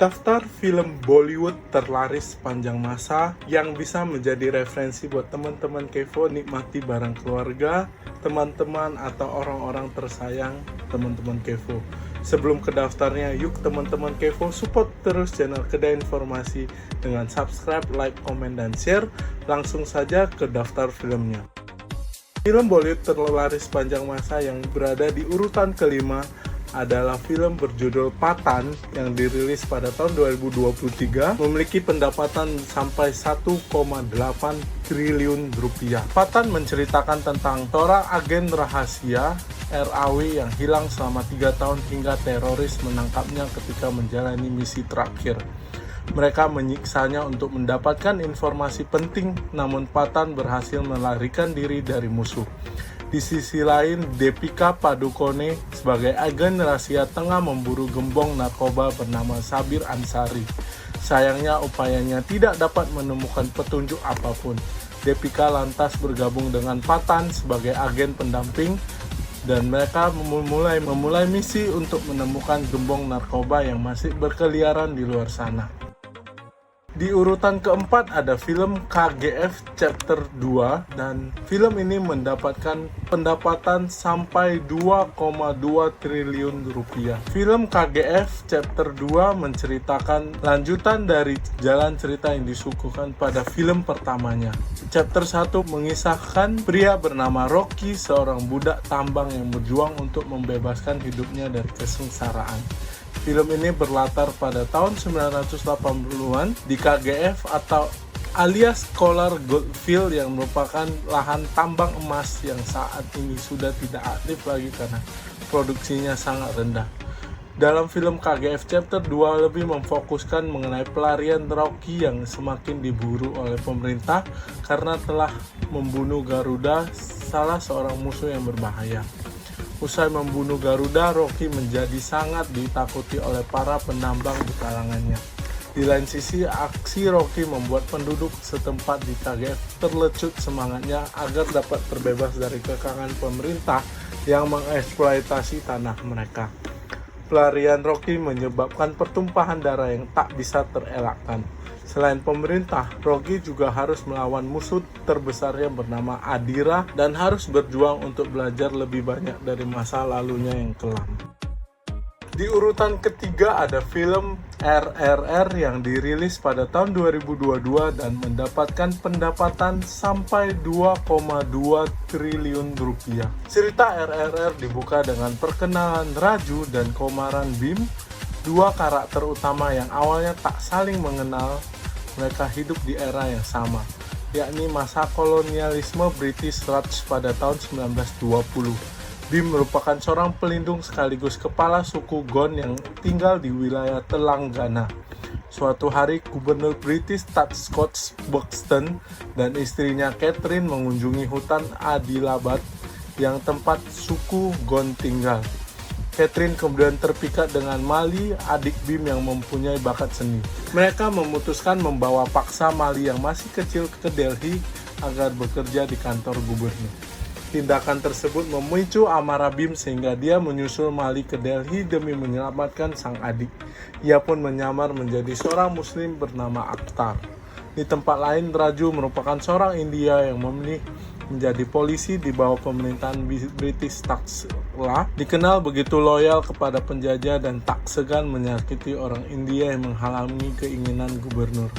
Daftar film Bollywood terlaris sepanjang masa yang bisa menjadi referensi buat teman-teman Kevo nikmati bareng keluarga, teman-teman, atau orang-orang tersayang teman-teman Kevo. Sebelum ke daftarnya, yuk teman-teman Kevo support terus channel Kedai Informasi dengan subscribe, like, komen, dan share. Langsung saja ke daftar filmnya. Film Bollywood terlaris sepanjang masa yang berada di urutan kelima adalah film berjudul Pathan yang dirilis pada tahun 2023, memiliki pendapatan sampai 1,8 triliun rupiah. Pathan menceritakan tentang seorang agen rahasia RAW yang hilang selama 3 tahun hingga teroris menangkapnya ketika menjalani misi terakhir. Mereka menyiksanya untuk mendapatkan informasi penting, namun Pathan berhasil melarikan diri dari musuh. Di sisi lain, Deepika Padukone sebagai agen rahasia tengah memburu gembong narkoba bernama Sabir Ansari. Sayangnya upayanya tidak dapat menemukan petunjuk apapun. Deepika lantas bergabung dengan Pathan sebagai agen pendamping dan mereka memulai misi untuk menemukan gembong narkoba yang masih berkeliaran di luar sana. Di urutan keempat ada film KGF Chapter 2 dan film ini mendapatkan pendapatan sampai 2,2 triliun rupiah. Film KGF Chapter 2 menceritakan lanjutan dari jalan cerita yang disuguhkan pada film pertamanya. Chapter 1 mengisahkan pria bernama Rocky, seorang budak tambang yang berjuang untuk membebaskan hidupnya dari kesengsaraan. Film ini berlatar pada tahun 1980-an di KGF atau alias Kolar Goldfield yang merupakan lahan tambang emas yang saat ini sudah tidak aktif lagi karena produksinya sangat rendah. Dalam film KGF Chapter 2 lebih memfokuskan mengenai pelarian Rocky yang semakin diburu oleh pemerintah karena telah membunuh Garuda, salah seorang musuh yang berbahaya. Usai membunuh Garuda, Rocky menjadi sangat ditakuti oleh para penambang di kalangannya. Di lain sisi, aksi Rocky membuat penduduk setempat di KGF terlecut semangatnya agar dapat terbebas dari kekangan pemerintah yang mengeksploitasi tanah mereka. Pelarian Rocky menyebabkan pertumpahan darah yang tak bisa terelakkan. Selain pemerintah, Rocky juga harus melawan musuh terbesarnya bernama Adira dan harus berjuang untuk belajar lebih banyak dari masa lalunya yang kelam. Di urutan ketiga ada film RRR yang dirilis pada tahun 2022 dan mendapatkan pendapatan sampai 2,2 triliun rupiah. Cerita RRR dibuka dengan perkenalan Raju dan Komaran Bim, dua karakter utama yang awalnya tak saling mengenal. Mereka hidup di era yang sama, yakni masa kolonialisme British Raj pada tahun 1920. Bim merupakan seorang pelindung sekaligus kepala suku Gon yang tinggal di wilayah Telangana. Suatu hari, Gubernur British Tad Scott Buxton dan istrinya Catherine mengunjungi hutan Adilabad yang tempat suku Gon tinggal. Catherine kemudian terpikat dengan Mali, adik Bim yang mempunyai bakat seni. Mereka memutuskan membawa paksa Mali yang masih kecil ke Delhi agar bekerja di kantor gubernur. Tindakan tersebut memicu amarah Bim sehingga dia menyusul Mali ke Delhi demi menyelamatkan sang adik. Ia pun menyamar menjadi seorang muslim bernama Akhtar. Di tempat lain, Raju merupakan seorang India yang memilih menjadi polisi di bawah pemerintahan British Taxla, dikenal begitu loyal kepada penjajah dan tak segan menyakiti orang India yang menghalangi keinginan gubernur.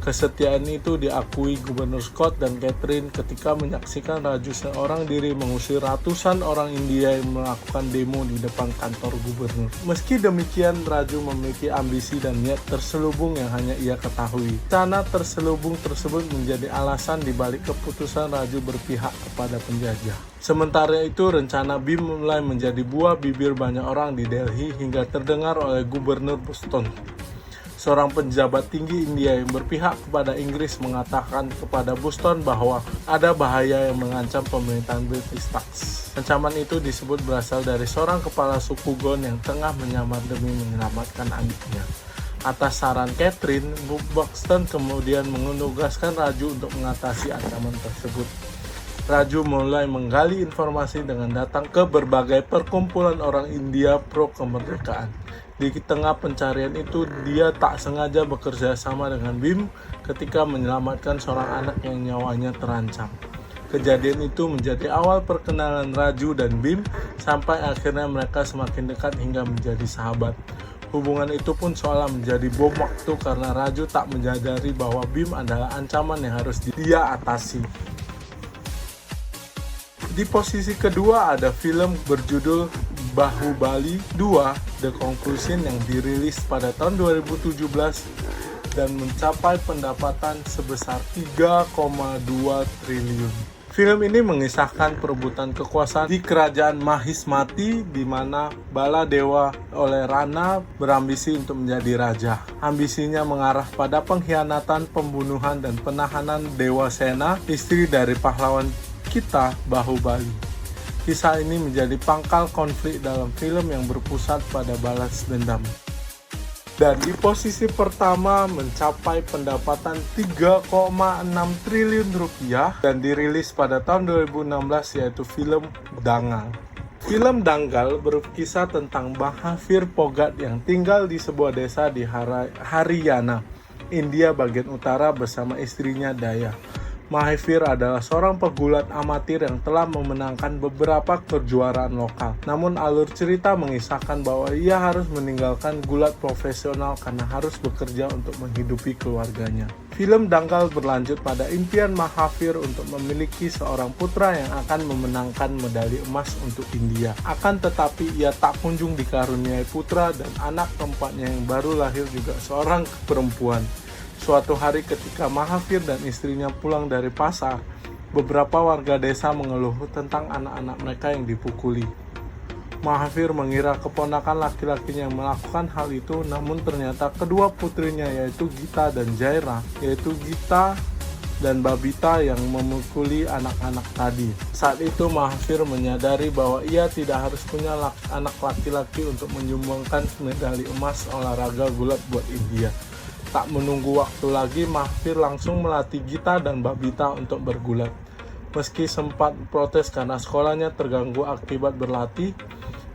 Kesetiaan itu diakui Gubernur Scott dan Catherine ketika menyaksikan Raju seorang diri mengusir ratusan orang India yang melakukan demo di depan kantor gubernur. Meski demikian, Raju memiliki ambisi dan niat terselubung yang hanya ia ketahui. Rencana terselubung tersebut menjadi alasan dibalik keputusan Raju berpihak kepada penjajah. Sementara itu, rencana Bim mulai menjadi buah bibir banyak orang di Delhi hingga terdengar oleh Gubernur Boston. Seorang pejabat tinggi India yang berpihak kepada Inggris mengatakan kepada Boston bahwa ada bahaya yang mengancam pemerintahan British Tax. Ancaman itu disebut berasal dari seorang kepala suku Gon yang tengah menyamar demi menyelamatkan adiknya. Atas saran Catherine, Buxton kemudian menugaskan Raju untuk mengatasi ancaman tersebut. Raju mulai menggali informasi dengan datang ke berbagai perkumpulan orang India pro kemerdekaan. Di tengah pencarian itu, dia tak sengaja bekerja sama dengan Bim ketika menyelamatkan seorang anak yang nyawanya terancam. Kejadian itu menjadi awal perkenalan Raju dan Bim sampai akhirnya mereka semakin dekat hingga menjadi sahabat. Hubungan itu pun seolah menjadi bom waktu karena Raju tak menyadari bahwa Bim adalah ancaman yang harus dia atasi. Di posisi kedua ada film berjudul Bahubali 2 The Conclusion yang dirilis pada tahun 2017 dan mencapai pendapatan sebesar 3,2 triliun. Film ini mengisahkan perebutan kekuasaan di kerajaan Mahismati di mana Baladewa oleh Rana berambisi untuk menjadi raja. Ambisinya mengarah pada pengkhianatan, pembunuhan, dan penahanan Dewa Sena, istri dari pahlawan kita Bahubali. Kisah ini menjadi pangkal konflik dalam film yang berpusat pada balas dendam. Dan di posisi pertama mencapai pendapatan 3,6 triliun rupiah dan dirilis pada tahun 2016 yaitu film Dangal. Film Dangal berkisah tentang Mahavir Phogat yang tinggal di sebuah desa di Haryana, India bagian utara bersama istrinya Daya. Mahavir adalah seorang pegulat amatir yang telah memenangkan beberapa kejuaraan lokal. Namun alur cerita mengisahkan bahwa ia harus meninggalkan gulat profesional karena harus bekerja untuk menghidupi keluarganya. Film Dangal berlanjut pada impian Mahavir untuk memiliki seorang putra yang akan memenangkan medali emas untuk India. Akan tetapi ia tak kunjung dikaruniai putra dan anak keempatnya yang baru lahir juga seorang perempuan. Suatu hari ketika Mahavir dan istrinya pulang dari pasar, beberapa warga desa mengeluh tentang anak-anak mereka yang dipukuli. Mahavir mengira keponakan laki-lakinya yang melakukan hal itu, namun ternyata kedua putrinya yaitu Gita dan Jaira, yaitu Gita dan Babita yang memukuli anak-anak tadi. Saat itu Mahavir menyadari bahwa ia tidak harus punya anak laki-laki untuk menyumbangkan medali emas olahraga gulat buat India. Tak menunggu waktu lagi, Mahavir langsung melatih Gita dan Babita untuk bergulat. Meski sempat protes karena sekolahnya terganggu akibat berlatih,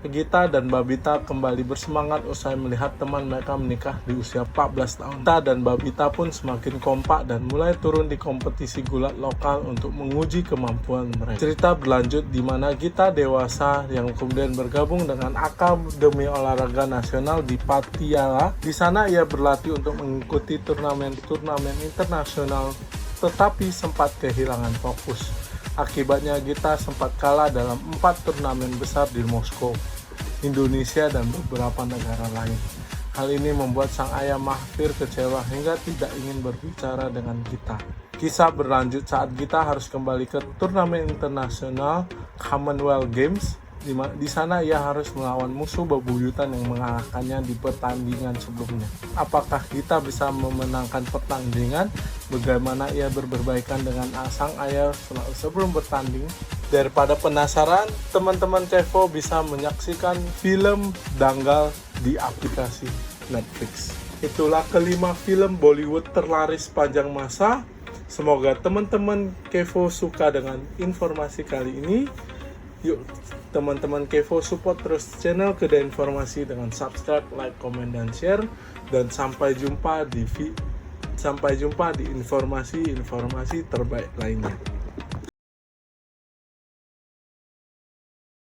Gita dan Babita kembali bersemangat usai melihat teman mereka menikah di usia 14 tahun. Gita dan Babita pun semakin kompak dan mulai turun di kompetisi gulat lokal untuk menguji kemampuan mereka. Cerita berlanjut di mana Gita dewasa yang kemudian bergabung dengan Akademi Olahraga Nasional di Patiala. Di sana ia berlatih untuk mengikuti turnamen internasional, tetapi sempat kehilangan fokus. Akibatnya Gita sempat kalah dalam 4 turnamen besar di Moskow, Indonesia, dan beberapa negara lain. Hal ini membuat sang ayah Mahavir kecewa hingga tidak ingin berbicara dengan Gita. Kisah berlanjut saat Gita harus kembali ke turnamen internasional Commonwealth Games. Di sana ia harus melawan musuh bebuyutan yang mengalahkannya di pertandingan sebelumnya. Apakah Gita bisa memenangkan pertandingan? Bagaimana ia berbaikan dengan sang ayah sebelum bertanding? Daripada penasaran, teman-teman Kevo bisa menyaksikan film Dangal di aplikasi Netflix. Itulah kelima film Bollywood terlaris sepanjang masa. Semoga teman-teman Kevo suka dengan informasi kali ini. Yuk teman-teman Kevo support terus channel Kedai Informasi dengan subscribe, like, komen, dan share. Dan sampai jumpa di informasi-informasi terbaik lainnya.